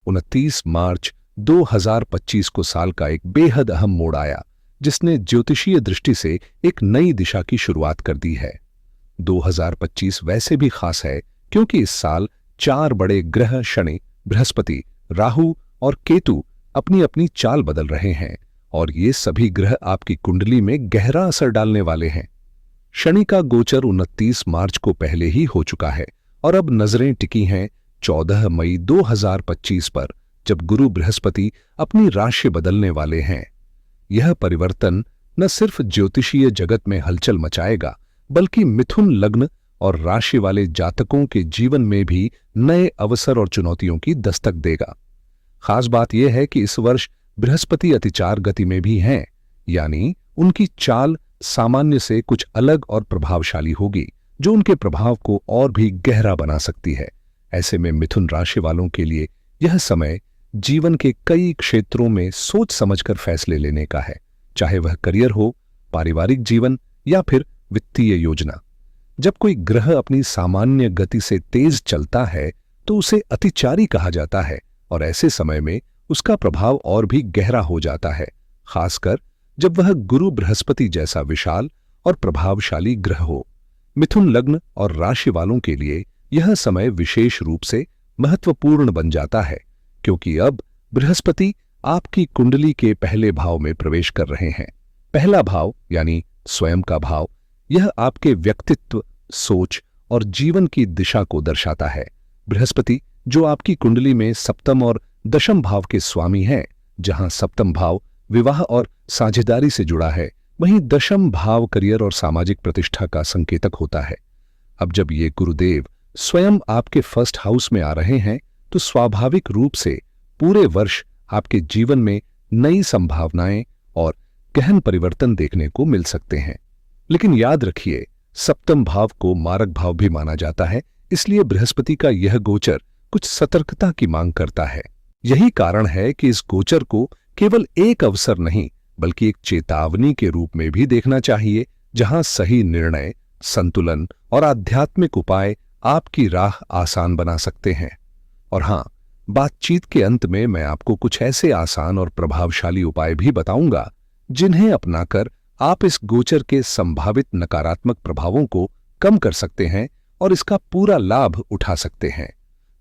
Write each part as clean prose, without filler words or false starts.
29 मार्च 2025 को साल का एक बेहद अहम मोड़ आया, जिसने ज्योतिषीय दृष्टि से एक नई दिशा की शुरुआत कर दी है। 2025 वैसे भी खास है क्योंकि इस साल 4 बड़े ग्रह शनि, बृहस्पति, राहु और केतु अपनी अपनी चाल बदल रहे हैं और ये सभी ग्रह आपकी कुंडली में गहरा असर डालने वाले हैं। शनि का गोचर 29 मार्च को पहले ही हो चुका है और अब नजरें टिकी हैं 14 मई 2025 पर, जब गुरु बृहस्पति अपनी राशि बदलने वाले हैं। यह परिवर्तन न सिर्फ ज्योतिषीय जगत में हलचल मचाएगा, बल्कि मिथुन लग्न और राशि वाले जातकों के जीवन में भी नए अवसर और चुनौतियों की दस्तक देगा। खास बात यह है कि इस वर्ष बृहस्पति अतिचार गति में भी हैं, यानी उनकी चाल सामान्य से कुछ अलग और प्रभावशाली होगी, जो उनके प्रभाव को और भी गहरा बना सकती है। ऐसे में मिथुन राशि वालों के लिए यह समय जीवन के कई क्षेत्रों में सोच समझकर फैसले लेने का है, चाहे वह करियर हो, पारिवारिक जीवन या फिर वित्तीय योजना। जब कोई ग्रह अपनी सामान्य गति से तेज चलता है तो उसे अतिचारी कहा जाता है और ऐसे समय में उसका प्रभाव और भी गहरा हो जाता है, खासकर जब वह गुरु बृहस्पति जैसा विशाल और प्रभावशाली ग्रह हो। मिथुन लग्न और राशि वालों के लिए यह समय विशेष रूप से महत्वपूर्ण बन जाता है, क्योंकि अब बृहस्पति आपकी कुंडली के पहले भाव में प्रवेश कर रहे हैं। पहला भाव यानी स्वयं का भाव, यह आपके व्यक्तित्व, सोच और जीवन की दिशा को दर्शाता है। बृहस्पति जो आपकी कुंडली में सप्तम और दशम भाव के स्वामी हैं, जहां सप्तम भाव विवाह और साझेदारी से जुड़ा है, वहीं दशम भाव करियर और सामाजिक प्रतिष्ठा का संकेतक होता है। अब जब ये गुरुदेव स्वयं आपके फर्स्ट हाउस में आ रहे हैं, तो स्वाभाविक रूप से पूरे वर्ष आपके जीवन में नई संभावनाएं और गहन परिवर्तन देखने को मिल सकते हैं। लेकिन याद रखिए, सप्तम भाव को मारक भाव भी माना जाता है, इसलिए बृहस्पति का यह गोचर कुछ सतर्कता की मांग करता है। यही कारण है कि इस गोचर को केवल एक अवसर नहीं, बल्कि एक चेतावनी के रूप में भी देखना चाहिए, जहां सही निर्णय, संतुलन और आध्यात्मिक उपाय आपकी राह आसान बना सकते हैं। और हां, बातचीत के अंत में मैं आपको कुछ ऐसे आसान और प्रभावशाली उपाय भी बताऊंगा, जिन्हें अपनाकर आप इस गोचर के संभावित नकारात्मक प्रभावों को कम कर सकते हैं और इसका पूरा लाभ उठा सकते हैं।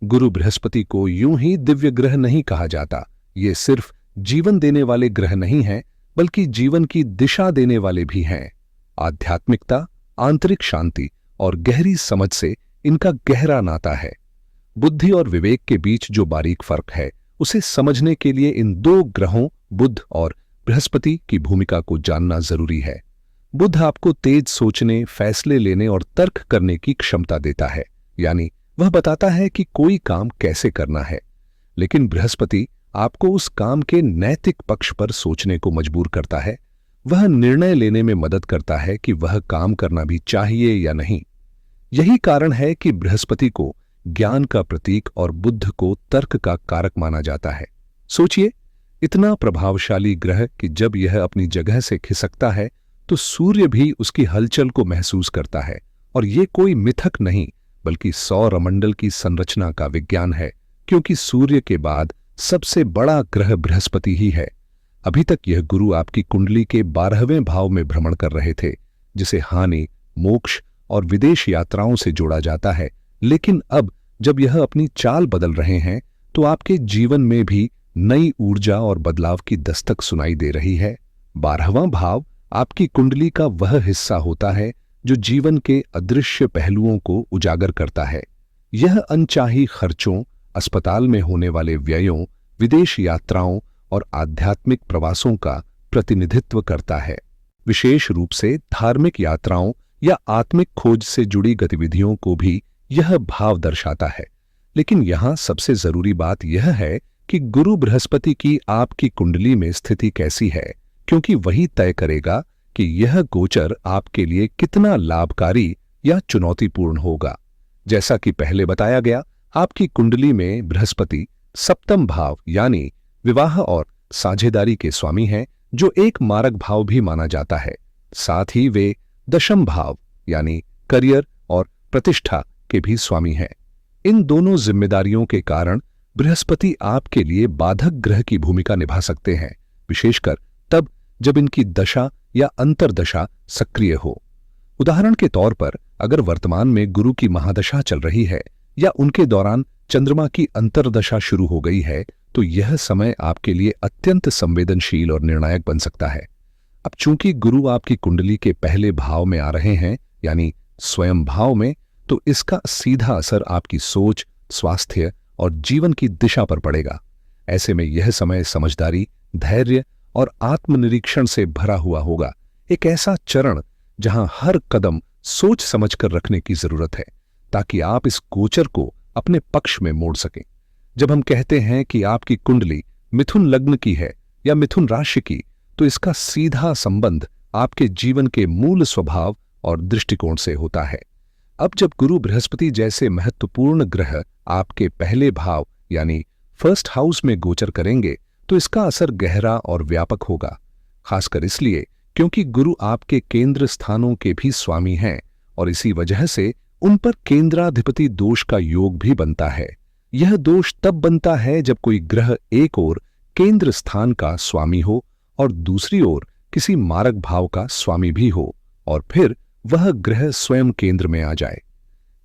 गुरु बृहस्पति को यूं ही दिव्य ग्रह नहीं कहा जाता। ये सिर्फ जीवन देने वाले ग्रह नहीं हैं, बल्कि जीवन की दिशा देने वाले भी हैं। आध्यात्मिकता, आंतरिक शांति और गहरी समझ से इनका गहरा नाता है। बुद्धि और विवेक के बीच जो बारीक फर्क है, उसे समझने के लिए इन दो ग्रहों बुध और बृहस्पति की भूमिका को जानना जरूरी है। बुध आपको तेज सोचने, फैसले लेने और तर्क करने की क्षमता देता है, यानी वह बताता है कि कोई काम कैसे करना है। लेकिन बृहस्पति आपको उस काम के नैतिक पक्ष पर सोचने को मजबूर करता है। वह निर्णय लेने में मदद करता है कि वह काम करना भी चाहिए या नहीं। यही कारण है कि बृहस्पति को ज्ञान का प्रतीक और बुध को तर्क का कारक माना जाता है। सोचिए, इतना प्रभावशाली ग्रह कि जब यह अपनी जगह से खिसकता है तो सूर्य भी उसकी हलचल को महसूस करता है। और ये कोई मिथक नहीं, बल्कि सौरमंडल की संरचना का विज्ञान है, क्योंकि सूर्य के बाद सबसे बड़ा ग्रह बृहस्पति ही है। अभी तक यह गुरु आपकी कुंडली के 12वें भाव में भ्रमण कर रहे थे, जिसे हानि, मोक्ष और विदेश यात्राओं से जोड़ा जाता है। लेकिन अब जब यह अपनी चाल बदल रहे हैं, तो आपके जीवन में भी नई ऊर्जा और बदलाव की दस्तक सुनाई दे रही है। 12वां भाव आपकी कुंडली का वह हिस्सा होता है जो जीवन के अदृश्य पहलुओं को उजागर करता है। यह अनचाही खर्चों, अस्पताल में होने वाले व्ययों, विदेश यात्राओं और आध्यात्मिक प्रवासों का प्रतिनिधित्व करता है। विशेष रूप से धार्मिक यात्राओं या आत्मिक खोज से जुड़ी गतिविधियों को भी यह भाव दर्शाता है। लेकिन यहां सबसे जरूरी बात यह है कि गुरु बृहस्पति की आपकी कुंडली में स्थिति कैसी है, क्योंकि वही तय करेगा कि यह गोचर आपके लिए कितना लाभकारी या चुनौतीपूर्ण होगा। जैसा कि पहले बताया गया, आपकी कुंडली में बृहस्पति सप्तम भाव यानी विवाह और साझेदारी के स्वामी हैं, जो एक मारक भाव भी माना जाता है। साथ ही वे दशम भाव यानी करियर और प्रतिष्ठा के भी स्वामी हैं। इन दोनों जिम्मेदारियों के कारण बृहस्पति आपके लिए बाधक ग्रह की भूमिका निभा सकते हैं, विशेषकर तब जब इनकी दशा या अंतर्दशा सक्रिय हो। उदाहरण के तौर पर अगर वर्तमान में गुरु की महादशा चल रही है या उनके दौरान चंद्रमा की अंतर्दशा शुरू हो गई है, तो यह समय आपके लिए अत्यंत संवेदनशील और निर्णायक बन सकता है। अब चूंकि गुरु आपकी कुंडली के पहले भाव में आ रहे हैं, यानी स्वयं भाव में, तो इसका सीधा असर आपकी सोच, स्वास्थ्य और जीवन की दिशा पर पड़ेगा। ऐसे में यह समय समझदारी, धैर्य और आत्मनिरीक्षण से भरा हुआ होगा। एक ऐसा चरण जहां हर कदम सोच समझकर रखने की जरूरत है, ताकि आप इस गोचर को अपने पक्ष में मोड़ सकें। जब हम कहते हैं कि आपकी कुंडली मिथुन लग्न की है या मिथुन राशि की, तो इसका सीधा संबंध आपके जीवन के मूल स्वभाव और दृष्टिकोण से होता है। अब जब गुरु बृहस्पति जैसे महत्वपूर्ण ग्रह आपके पहले भाव यानी फर्स्ट हाउस में गोचर करेंगे, तो इसका असर गहरा और व्यापक होगा। खासकर इसलिए क्योंकि गुरु आपके केंद्र स्थानों के भी स्वामी हैं और इसी वजह से उन पर केंद्राधिपति दोष का योग भी बनता है। यह दोष तब बनता है जब कोई ग्रह एक ओर केंद्र स्थान का स्वामी हो और दूसरी ओर किसी मारक भाव का स्वामी भी हो और फिर वह ग्रह स्वयं केंद्र में आ जाए।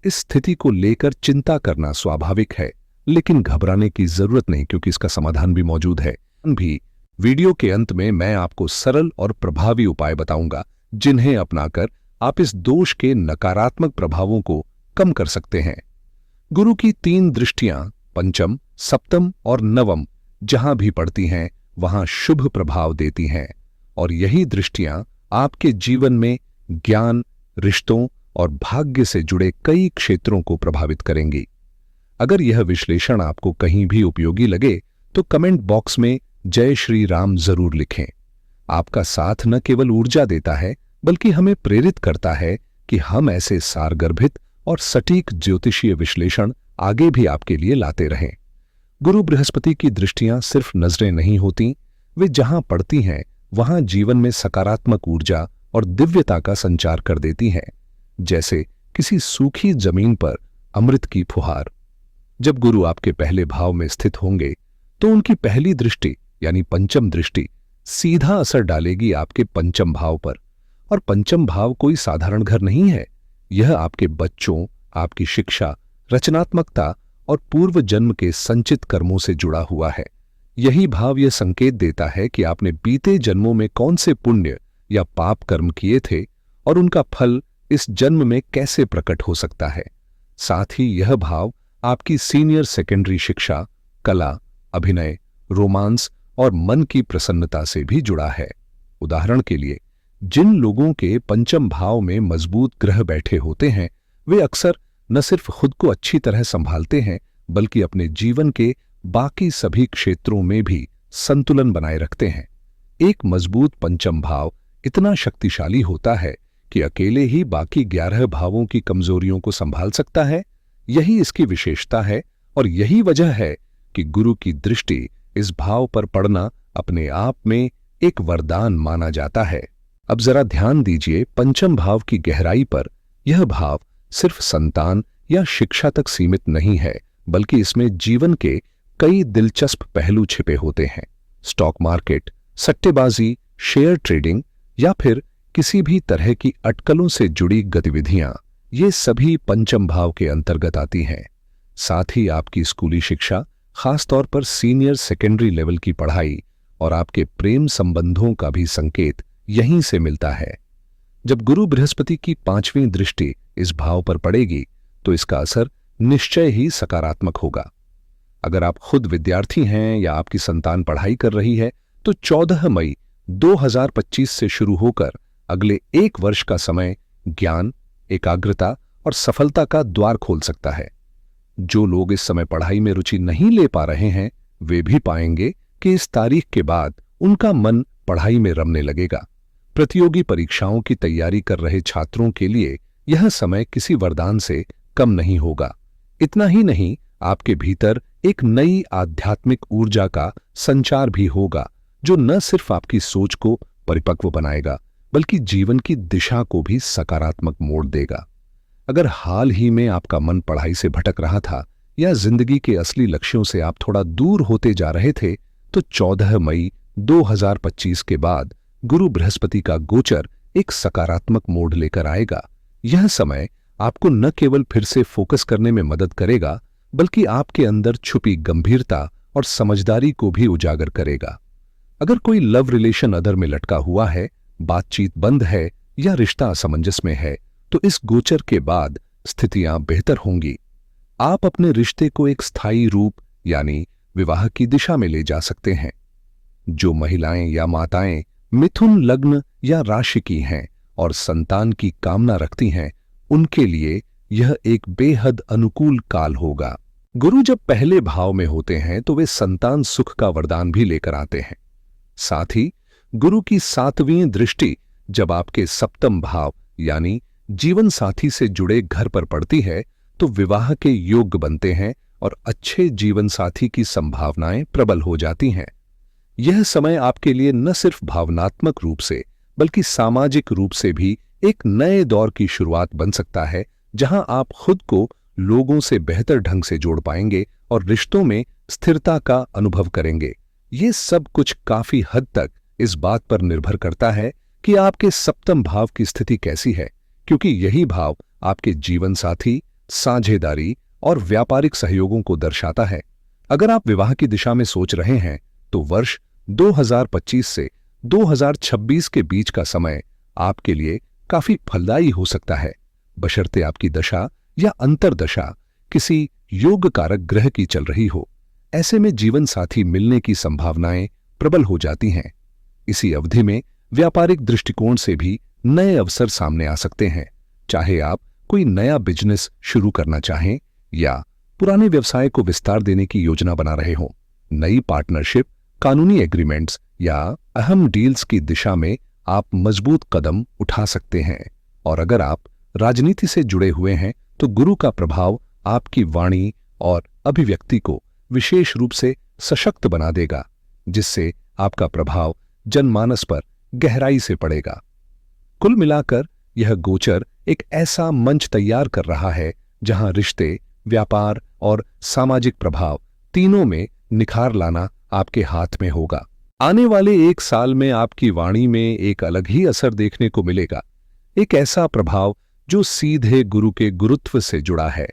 इस स्थिति को लेकर चिंता करना स्वाभाविक है, लेकिन घबराने की जरूरत नहीं, क्योंकि इसका समाधान भी मौजूद है। वीडियो के अंत में मैं आपको सरल और प्रभावी उपाय बताऊंगा, जिन्हें अपनाकर आप इस दोष के नकारात्मक प्रभावों को कम कर सकते हैं। गुरु की 3 दृष्टियां पंचम, सप्तम और नवम जहां भी पड़ती हैं, वहां शुभ प्रभाव देती हैं, और यही दृष्टियां आपके जीवन में ज्ञान, रिश्तों और भाग्य से जुड़े कई क्षेत्रों को प्रभावित करेंगी। अगर यह विश्लेषण आपको कहीं भी उपयोगी लगे, तो कमेंट बॉक्स में जय श्री राम जरूर लिखें। आपका साथ न केवल ऊर्जा देता है, बल्कि हमें प्रेरित करता है कि हम ऐसे सारगर्भित और सटीक ज्योतिषीय विश्लेषण आगे भी आपके लिए लाते रहें। गुरु बृहस्पति की दृष्टियां सिर्फ नजरें नहीं होती, वे जहां पड़ती हैं वहां जीवन में सकारात्मक ऊर्जा और दिव्यता का संचार कर देती हैं, जैसे किसी सूखी जमीन पर अमृत की फुहार। जब गुरु आपके पहले भाव में स्थित होंगे, तो उनकी पहली दृष्टि यानी पंचम दृष्टि सीधा असर डालेगी आपके पंचम भाव पर। और पंचम भाव कोई साधारण घर नहीं है, यह आपके बच्चों, आपकी शिक्षा, रचनात्मकता और पूर्व जन्म के संचित कर्मों से जुड़ा हुआ है। यही भाव यह संकेत देता है कि आपने बीते जन्मों में कौन से पुण्य या पाप कर्म किए थे और उनका फल इस जन्म में कैसे प्रकट हो सकता है। साथ ही यह भाव आपकी सीनियर सेकेंडरी शिक्षा, कला, अभिनय, रोमांस और मन की प्रसन्नता से भी जुड़ा है। उदाहरण के लिए, जिन लोगों के पंचम भाव में मजबूत ग्रह बैठे होते हैं, वे अक्सर न सिर्फ खुद को अच्छी तरह संभालते हैं, बल्कि अपने जीवन के बाकी सभी क्षेत्रों में भी संतुलन बनाए रखते हैं। एक मजबूत पंचम भाव इतना शक्तिशाली होता है कि अकेले ही बाकी 11 भावों की कमजोरियों को संभाल सकता है। यही इसकी विशेषता है और यही वजह है कि गुरु की दृष्टि इस भाव पर पड़ना अपने आप में एक वरदान माना जाता है। अब जरा ध्यान दीजिए पंचम भाव की गहराई पर। यह भाव सिर्फ संतान या शिक्षा तक सीमित नहीं है, बल्कि इसमें जीवन के कई दिलचस्प पहलू छिपे होते हैं। स्टॉक मार्केट, सट्टेबाजी, शेयर ट्रेडिंग या फिर किसी भी तरह की अटकलों से जुड़ी गतिविधियां, ये सभी पंचम भाव के अंतर्गत आती हैं। साथ ही आपकी स्कूली शिक्षा, खासतौर पर सीनियर सेकेंडरी लेवल की पढ़ाई और आपके प्रेम संबंधों का भी संकेत यहीं से मिलता है। जब गुरु बृहस्पति की 5वीं दृष्टि इस भाव पर पड़ेगी, तो इसका असर निश्चय ही सकारात्मक होगा। अगर आप खुद विद्यार्थी हैं या आपकी संतान पढ़ाई कर रही है, तो 14 मई 2025 से शुरू होकर अगले 1 वर्ष का समय ज्ञान, एकाग्रता और सफलता का द्वार खोल सकता है। जो लोग इस समय पढ़ाई में रुचि नहीं ले पा रहे हैं, वे भी पाएंगे कि इस तारीख के बाद उनका मन पढ़ाई में रमने लगेगा। प्रतियोगी परीक्षाओं की तैयारी कर रहे छात्रों के लिए यह समय किसी वरदान से कम नहीं होगा। इतना ही नहीं, आपके भीतर एक नई आध्यात्मिक ऊर्जा का संचार भी होगा, जो न सिर्फ आपकी सोच को परिपक्व बनाएगा, बल्कि जीवन की दिशा को भी सकारात्मक मोड़ देगा। अगर हाल ही में आपका मन पढ़ाई से भटक रहा था या जिंदगी के असली लक्ष्यों से आप थोड़ा दूर होते जा रहे थे, तो 14 मई 2025 के बाद गुरु बृहस्पति का गोचर एक सकारात्मक मोड़ लेकर आएगा। यह समय आपको न केवल फिर से फोकस करने में मदद करेगा, बल्कि आपके अंदर छुपी गंभीरता और समझदारी को भी उजागर करेगा। अगर कोई लव रिलेशन अधर में लटका हुआ है, बातचीत बंद है या रिश्ता असमंजस में है, तो इस गोचर के बाद स्थितियां बेहतर होंगी। आप अपने रिश्ते को एक स्थायी रूप यानी विवाह की दिशा में ले जा सकते हैं। जो महिलाएं या माताएं मिथुन लग्न या राशि की हैं और संतान की कामना रखती हैं, उनके लिए यह एक बेहद अनुकूल काल होगा। गुरु जब पहले भाव में होते हैं तो वे संतान सुख का वरदान भी लेकर आते हैं। साथ ही गुरु की 7वीं दृष्टि जब आपके सप्तम भाव यानी जीवन साथी से जुड़े घर पर पड़ती है, तो विवाह के योग्य बनते हैं और अच्छे जीवन साथी की संभावनाएं प्रबल हो जाती हैं। यह समय आपके लिए न सिर्फ भावनात्मक रूप से बल्कि सामाजिक रूप से भी एक नए दौर की शुरुआत बन सकता है, जहां आप खुद को लोगों से बेहतर ढंग से जोड़ पाएंगे और रिश्तों में स्थिरता का अनुभव करेंगे। ये सब कुछ काफी हद तक इस बात पर निर्भर करता है कि आपके सप्तम भाव की स्थिति कैसी है, क्योंकि यही भाव आपके जीवन साथी, साझेदारी और व्यापारिक सहयोगों को दर्शाता है। अगर आप विवाह की दिशा में सोच रहे हैं, तो वर्ष 2025 से 2026 के बीच का समय आपके लिए काफी फलदायी हो सकता है, बशर्ते आपकी दशा या अंतर्दशा किसी योग कारक ग्रह की चल रही हो। ऐसे में जीवन साथी मिलने की संभावनाएं प्रबल हो जाती हैं। इसी अवधि में व्यापारिक दृष्टिकोण से भी नए अवसर सामने आ सकते हैं, चाहे आप कोई नया बिजनेस शुरू करना चाहें या पुराने व्यवसाय को विस्तार देने की योजना बना रहे हों। नई पार्टनरशिप, कानूनी एग्रीमेंट्स या अहम डील्स की दिशा में आप मजबूत कदम उठा सकते हैं। और अगर आप राजनीति से जुड़े हुए हैं, तो गुरु का प्रभाव आपकी वाणी और अभिव्यक्ति को विशेष रूप से सशक्त बना देगा, जिससे आपका प्रभाव जनमानस पर गहराई से पड़ेगा। कुल मिलाकर यह गोचर एक ऐसा मंच तैयार कर रहा है जहां रिश्ते, व्यापार और सामाजिक प्रभाव तीनों में निखार लाना आपके हाथ में होगा। आने वाले 1 साल में आपकी वाणी में एक अलग ही असर देखने को मिलेगा, एक ऐसा प्रभाव जो सीधे गुरु के गुरुत्व से जुड़ा है।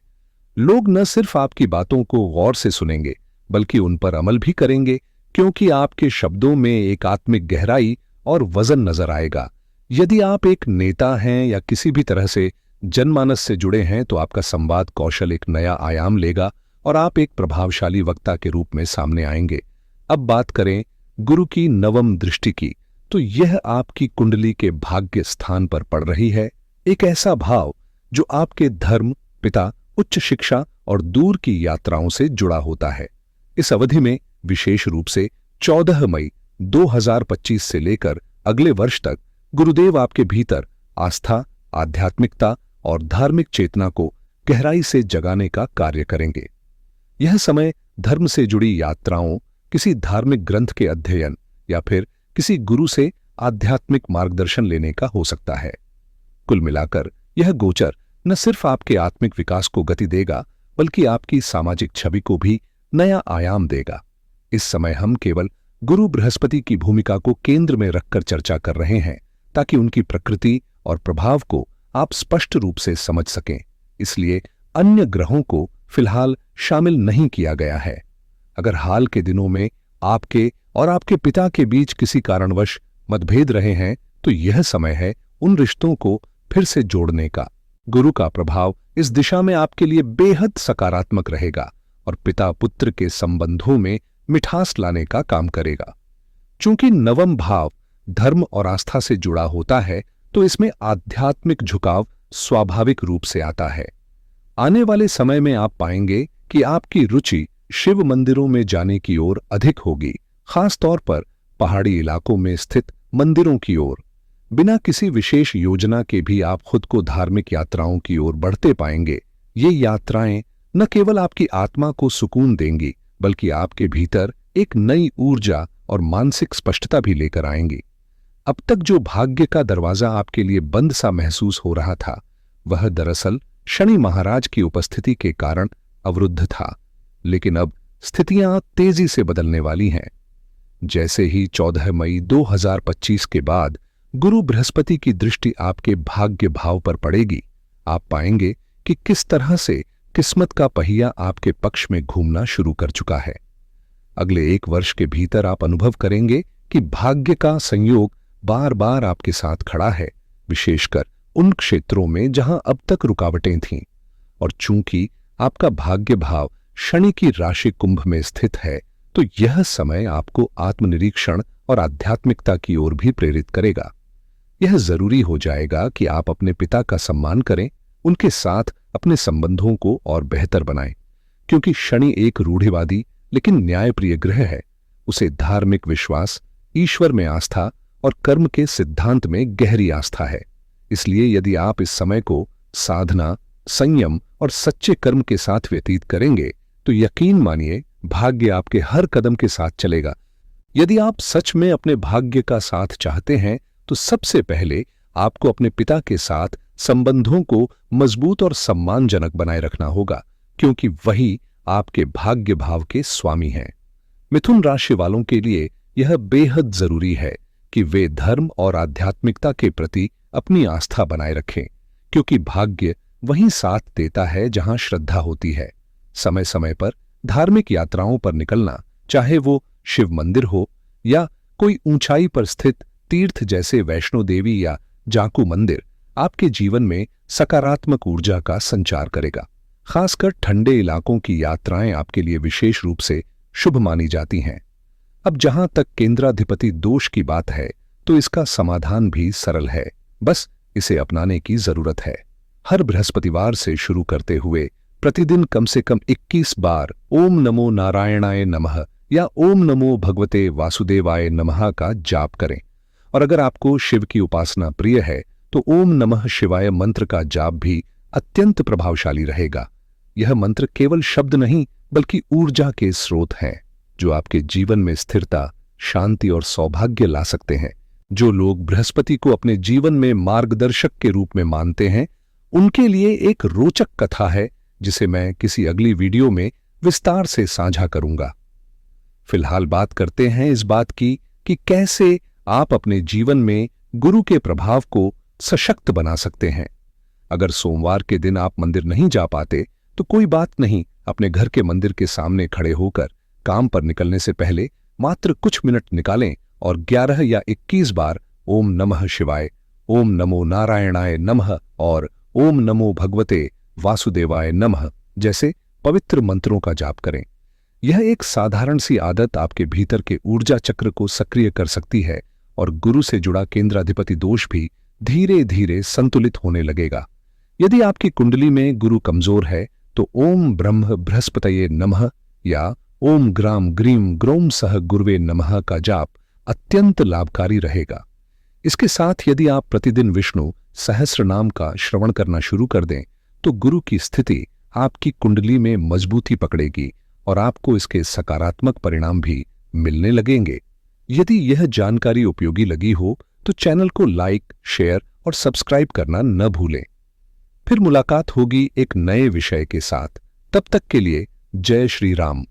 लोग न सिर्फ आपकी बातों को गौर से सुनेंगे, बल्कि उन पर अमल भी करेंगे, क्योंकि आपके शब्दों में एक आत्मिक गहराई और वजन नजर आएगा। यदि आप एक नेता हैं या किसी भी तरह से जनमानस से जुड़े हैं, तो आपका संवाद कौशल एक नया आयाम लेगा और आप एक प्रभावशाली वक्ता के रूप में सामने आएंगे। अब बात करें गुरु की 9वीं दृष्टि की, तो यह आपकी कुंडली के भाग्य स्थान पर पड़ रही है, एक ऐसा भाव जो आपके धर्म, पिता, उच्च शिक्षा और दूर की यात्राओं से जुड़ा होता है। इस अवधि में विशेष रूप से 14 मई 2025 से लेकर अगले वर्ष तक गुरुदेव आपके भीतर आस्था, आध्यात्मिकता और धार्मिक चेतना को गहराई से जगाने का कार्य करेंगे। यह समय धर्म से जुड़ी यात्राओं, किसी धार्मिक ग्रंथ के अध्ययन या फिर किसी गुरु से आध्यात्मिक मार्गदर्शन लेने का हो सकता है। कुल मिलाकर यह गोचर न सिर्फ आपके आत्मिक विकास को गति देगा, बल्कि आपकी सामाजिक छवि को भी नया आयाम देगा। इस समय हम केवल गुरु बृहस्पति की भूमिका को केंद्र में रखकर चर्चा कर रहे हैं, ताकि उनकी प्रकृति और प्रभाव को आप स्पष्ट रूप से समझ सकें। इसलिए अन्य ग्रहों को फिलहाल शामिल नहीं किया गया है। अगर हाल के दिनों में आपके और आपके पिता के बीच किसी कारणवश मतभेद रहे हैं, तो यह समय है उन रिश्तों को फिर से जोड़ने का। गुरु का प्रभाव इस दिशा में आपके लिए बेहद सकारात्मक रहेगा और पिता पुत्र के संबंधों में मिठास लाने का काम करेगा। चूंकि 9वां भाव धर्म और आस्था से जुड़ा होता है, तो इसमें आध्यात्मिक झुकाव स्वाभाविक रूप से आता है। आने वाले समय में आप पाएंगे कि आपकी रुचि शिव मंदिरों में जाने की ओर अधिक होगी, खास तौर पर पहाड़ी इलाकों में स्थित मंदिरों की ओर। बिना किसी विशेष योजना के भी आप खुद को धार्मिक यात्राओं की ओर बढ़ते पाएंगे। ये यात्राएं न केवल आपकी आत्मा को सुकून देंगी, बल्कि आपके भीतर एक नई ऊर्जा और मानसिक स्पष्टता भी लेकर आएंगी। अब तक जो भाग्य का दरवाजा आपके लिए बंद सा महसूस हो रहा था, वह दरअसल शनि महाराज की उपस्थिति के कारण अवरुद्ध था, लेकिन अब स्थितियां तेजी से बदलने वाली हैं। जैसे ही 14 मई 2025 के बाद गुरु बृहस्पति की दृष्टि आपके भाग्य भाव पर पड़ेगी, आप पाएंगे कि किस तरह से किस्मत का पहिया आपके पक्ष में घूमना शुरू कर चुका है। अगले 1 वर्ष के भीतर आप अनुभव करेंगे कि भाग्य का संयोग बार बार आपके साथ खड़ा है, विशेषकर उन क्षेत्रों में जहां अब तक रुकावटें थीं। और चूंकि आपका भाग्य भाव शनि की राशि कुंभ में स्थित है, तो यह समय आपको आत्मनिरीक्षण और आध्यात्मिकता की ओर भी प्रेरित करेगा। यह जरूरी हो जाएगा कि आप अपने पिता का सम्मान करें, उनके साथ अपने संबंधों को और बेहतर बनाएं, क्योंकि शनि एक रूढ़िवादी लेकिन न्यायप्रिय ग्रह है। उसे धार्मिक विश्वास, ईश्वर में आस्था और कर्म के सिद्धांत में गहरी आस्था है। इसलिए यदि आप इस समय को साधना, संयम और सच्चे कर्म के साथ व्यतीत करेंगे, तो यकीन मानिए भाग्य आपके हर कदम के साथ चलेगा। यदि आप सच में अपने भाग्य का साथ चाहते हैं, तो सबसे पहले आपको अपने पिता के साथ संबंधों को मजबूत और सम्मानजनक बनाए रखना होगा, क्योंकि वही आपके भाग्य भाव के स्वामी हैं। मिथुन राशि वालों के लिए यह बेहद जरूरी है कि वे धर्म और आध्यात्मिकता के प्रति अपनी आस्था बनाए रखें, क्योंकि भाग्य वहीं साथ देता है जहां श्रद्धा होती है। समय समय पर धार्मिक यात्राओं पर निकलना, चाहे वो शिव मंदिर हो या कोई ऊंचाई पर स्थित तीर्थ जैसे वैष्णो देवी या जाकू मंदिर, आपके जीवन में सकारात्मक ऊर्जा का संचार करेगा। खासकर ठंडे इलाकों की यात्राएं आपके लिए विशेष रूप से शुभ मानी जाती हैं। अब जहां तक केंद्राधिपति दोष की बात है, तो इसका समाधान भी सरल है, बस इसे अपनाने की जरूरत है। हर बृहस्पतिवार से शुरू करते हुए प्रतिदिन कम से कम 21 बार ओम नमो नारायणाय नमः या ओम नमो भगवते वासुदेवाय नमः का जाप करें। और अगर आपको शिव की उपासना प्रिय है, तो ओम नमः शिवाय मंत्र का जाप भी अत्यंत प्रभावशाली रहेगा। यह मंत्र केवल शब्द नहीं, बल्कि ऊर्जा के स्रोत हैं, जो आपके जीवन में स्थिरता, शांति और सौभाग्य ला सकते हैं। जो लोग बृहस्पति को अपने जीवन में मार्गदर्शक के रूप में मानते हैं, उनके लिए एक रोचक कथा है, जिसे मैं किसी अगली वीडियो में विस्तार से साझा करूंगा। फिलहाल बात करते हैं इस बात की कि कैसे आप अपने जीवन में गुरु के प्रभाव को सशक्त बना सकते हैं। अगर सोमवार के दिन आप मंदिर नहीं जा पाते, तो कोई बात नहीं, अपने घर के मंदिर के सामने खड़े होकर काम पर निकलने से पहले मात्र कुछ मिनट निकालें और 11 या 21 बार ओम नमः शिवाय, ओम नमो नारायणाय नमः और ओम नमो भगवते वासुदेवाय नमः जैसे पवित्र मंत्रों का जाप करें। यह एक साधारण सी आदत आपके भीतर के ऊर्जा चक्र को सक्रिय कर सकती है और गुरु से जुड़ा केंद्राधिपति दोष भी धीरे धीरे संतुलित होने लगेगा। यदि आपकी कुंडली में गुरु कमजोर है, तो ओम ब्रह्म बृहस्पतये नमः या ओम ग्राम ग्रीम ग्रोम सह गुरुवे नमः का जाप अत्यंत लाभकारी रहेगा। इसके साथ यदि आप प्रतिदिन विष्णु सहस्र नाम का श्रवण करना शुरू कर दें, तो गुरु की स्थिति आपकी कुंडली में मजबूती पकड़ेगी और आपको इसके सकारात्मक परिणाम भी मिलने लगेंगे। यदि यह जानकारी उपयोगी लगी हो, तो चैनल को लाइक, शेयर और सब्सक्राइब करना न भूलें। फिर मुलाकात होगी एक नए विषय के साथ। तब तक के लिए जय श्री राम।